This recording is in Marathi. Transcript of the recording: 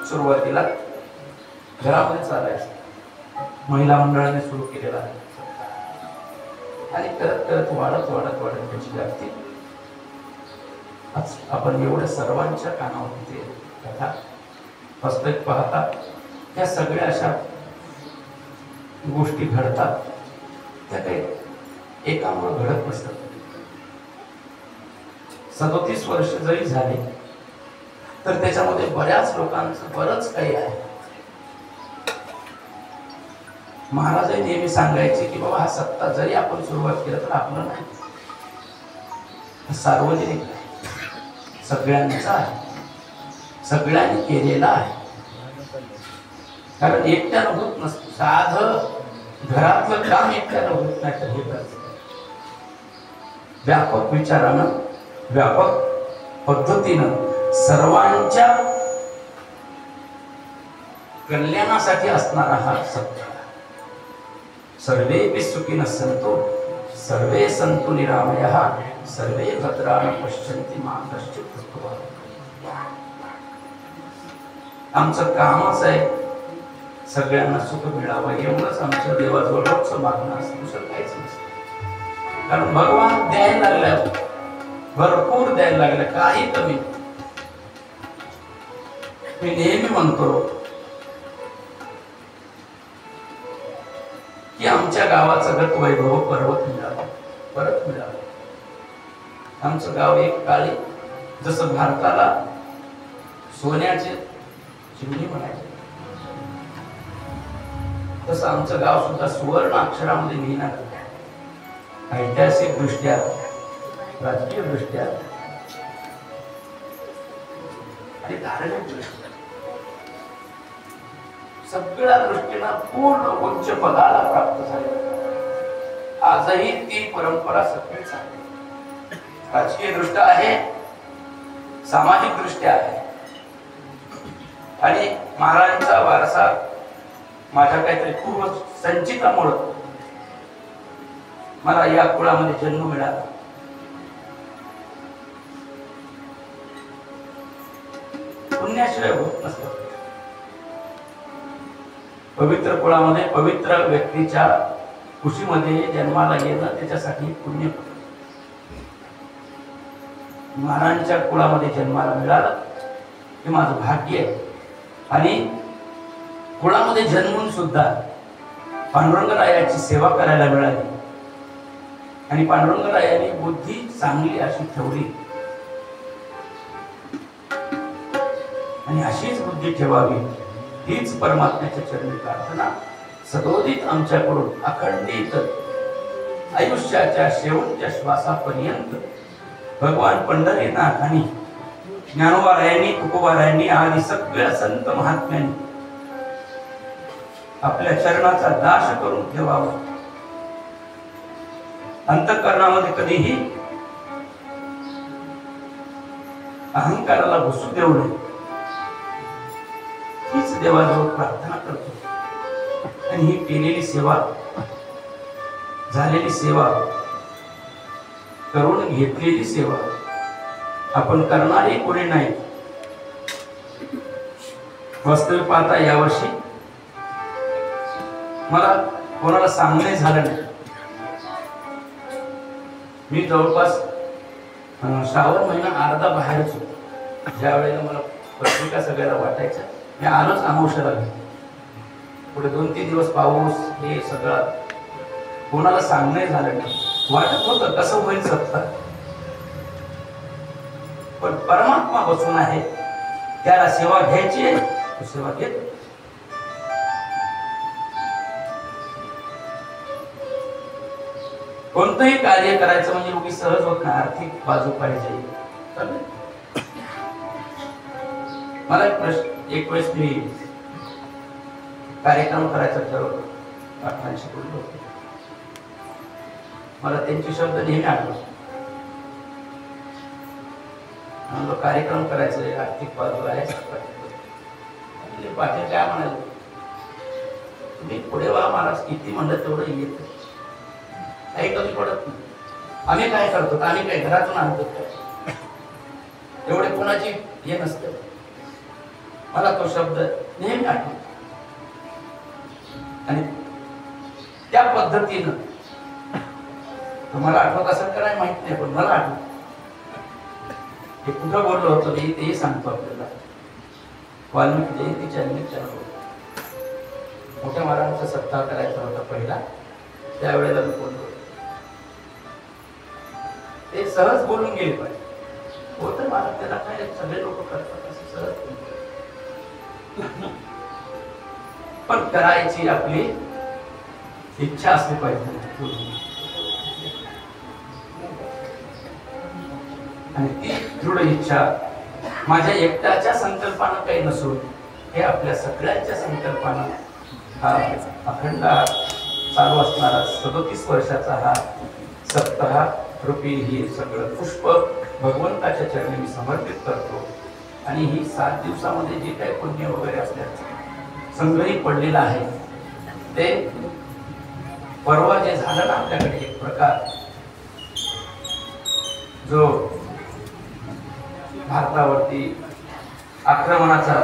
सुरुवातीला घरामध्ये चालायचं, महिला मंडळाने सुरू केलेला आहे आणि करत करत वाढत वाढत वाढत त्याची व्याप्ती आज आपण एवढ्या सर्वांच्या कानावरती कथा वास्तविक पाहता या सगळ्या अशा गोष्टी घडतात त्या काही एकामुळे घडत नसतात. 37 वर्ष जरी झाली तर त्याच्यामध्ये बऱ्याच लोकांचं बरंच काही आहे. महाराज नेहमी सांगायचे की बाबा हा सत्ता जरी आपण सुरुवात केलं तर आपलं नाही, सार्वजनिक आहे, सगळ्यांचा आहे, सगळ्यांनी केलेला आहे. कारण एकट्यानं होत नसतं, साधं घरातलं काम एकट्यानं होत नाही तर हे करत व्यापक विचारानं व्यापक पद्धतीनं सर्वांच्या कल्याणासाठी असणारा हा सत्ता. सर्वे सुखिनः सन्तु सर्वे सन्तु निरामयः सर्वे भद्राणि पश्यन्ति मा कश्चित् दुःखभाग्. आमचं कामच आहे सगळ्यांना सुख मिळावं, एवढंच आमच्या देवाजवळ रोजचं मागणं असतं, दुसरं काहीच नसतं. कारण भगवान द्यायला लागला, भरपूर द्यायला लागला, काही कमी. मी नेहमी म्हणतो की आमच्या गावाचं गत वैभव परत मिळावं. आमचं गाव एक काळी जसं भारताला सोन्याचे चिमणी म्हणायचे तसं आमचं गाव सुद्धा सुवर्ण अक्षरामध्ये लिहिणार, ऐतिहासिक दृष्ट्या, राजकीय दृष्ट्या आणि धार्मिक दृष्ट्या सगळ्या दृष्टीनं पूर्ण उच्च पदाला प्राप्त झाले. आजही ती परंपरा सगळीच आहे, राजकीय दृष्ट्या आहे, सामाजिक दृष्ट्या आहे. आणि महाराजांचा वारसा माझ्या काहीतरी पूर्व संचितामुळं मला या कुळामध्ये जन्म मिळाला. पुण्याशिवाय होत नसतं. पवित्र कुळामध्ये पवित्र व्यक्तीच्या कुशीमध्ये जन्माला येणं त्याच्यासाठी पुण्य. महाराजांच्या कुळामध्ये जन्माला मिळालं हे माझं भाग्य आहे. आणि कुळामध्ये जन्मून सुद्धा पांडुरंगरायाची सेवा करायला मिळाली आणि पांडुरंगरायाने बुद्धी चांगली अशी ठेवली आणि अशीच बुद्धी ठेवावी हीच परमात्म्याच्या चरणी प्रार्थना सदोदित आमच्याकडून अखंडित आयुष्याच्या शेवटच्या श्वासापर्यंत भगवान पंढरीनाथ आणि ज्ञानोबारायांनी, तुकोबारायांनी आदी सगळ्या संत महात्म्यांनी आपल्या चरणाचा दास करून ठेवावा. अंतःकरणामध्ये कधीही अहंकाराला घुसू देऊ नये हीच देवाजवळ प्रार्थना करतो. आणि ही केलेली सेवा, झालेली सेवा, करून घेतलेली सेवा आपण करणारे कोणी नाही. वास्तविक पाहता यावर्षी मला कोणाला सांगणे झालं नाही. मी जवळपास श्रावण महिना अर्धा बाहेरच होतो. ज्या वेळेला मला पत्रिका सगळ्याला वाटायच्या मी आलोच अमावस्याला गेलो. पुढे 2-3 दिवस पाऊस हे सगळं कोणाला सांगणे झालं नाही. वाटत होतं कसं होईल सत्ता, पण परमात्मा बसून आहे, त्याला सेवा घ्यायची आहे, तो सेवा घेत. कोणतंही कार्य करायचं म्हणजे उगी सहज होत नाही, आर्थिक बाजू पाहिजे. मला एक वेळेस मी कार्यक्रम करायचा ठरवलं, पाटलांशी बोललो होतो. मला त्यांचे शब्द नेहमी आठवत. म्हणलं कार्यक्रम करायचं, आर्थिक बाजू आहे. पाटील काय म्हणाले, तुम्ही पुढे वा महाराज, किती म्हणलं तेवढं येत काही कमी पडत नाही. आम्ही काय करतो, आम्ही काय घरातून आणतो काय, एवढे कोणाची हे नसतं. मला तो शब्द नेहमी आठवतो आणि त्या पद्धतीनं तुम्हाला आठवत असेल का नाही माहित नाही, पण मला आठवत. हे कुठं बोललो होतो मी तेही सांगतो आपल्याला. वाल्मिकी जयंतीच्या निमित्तानं मोठ्या महाराजांचा सप्ताह करायचा होता पहिला, त्यावेळेला मी बोललो. ते सहज बोलून गेले पाहिजे होतं मला, त्याला काय सगळे लोक करतात असं सहज बोलून. पण करायची आपली इच्छा असली पाहिजे आणि ती दृढ इच्छा माझ्या एकट्याच्या संकल्पानं काही नसून हे आपल्या सगळ्यांच्या संकल्पानं हा अखंड चालू असणारा 37 वर्षाचा हा सप्ताह रूपी ही सगळं पुष्प भगवंताच्या चरणी मी समर्पित करतो. आणि ही 7 दिवसामध्ये जे काही पुण्य वगैरे असल्याचं संग्रहित पडलेलं आहे ते परवा जे झालं ना आपल्याकडे एक प्रकार जो भारतावरती आक्रमणाचा